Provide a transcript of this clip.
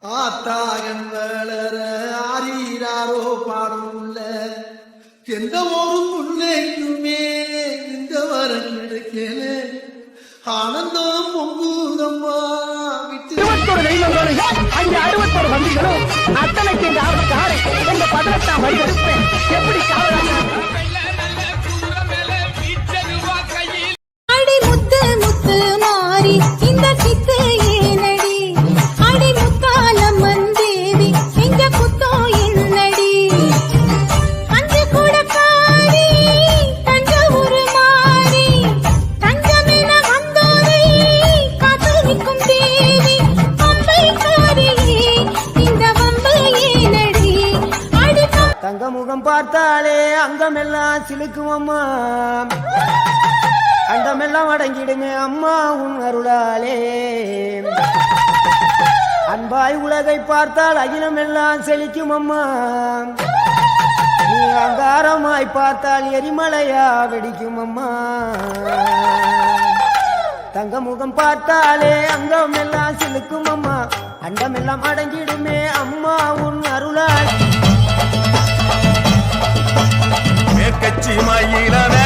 ஆத்தாயன் வளர ஆரீராரோ பாடமுள்ள எந்த ஒரு புள்ளைக்குமே இந்த வரம் கிடைக்கல ஆனந்தம் பொங்குதம்மா விட்டு 21 தெய்வங்களும் அங்கே 61 வண்டிகளும் அத்தனைக்கு இந்த 18ஆம் வரி எடுப்பேன் எப்படி காவலாக அடி முத்து முத்து மாறி இந்த சித்து ஏனடி அடி முத்தாலம்மன் தேவி எங்க குத்தோ என்னடி அஞ்சு கூட பாடி தஞ்சாவூர் மாறி தஞ்சமென வந்தோரை காத்து நிற்கும் தேவி அம்பை காரியே இந்த வம்பு ஏனடி அடி தங்க முகம் பார்த்தாலே அங்கமெல்லாம் சிலுக்கும் அம்மா அண்டமெல்லாம் அடங்கிடுமே அம்மா உன் அருளாலே அன்பாய் உலகை பார்த்தால் அகிலமெல்லாம் செழிக்கும் அம்மா நீ அங்காரமாய் பார்த்தால் எரிமலையா வெடிக்கும் அம்மா தங்க முகம் பார்த்தாலே அங்கமெல்லாம் சிலுக்கும் அம்மா அண்டமெல்லாம் அடங்கிடுமே அம்மா உன் அருளாலே மேற்கட்சி மயிலவே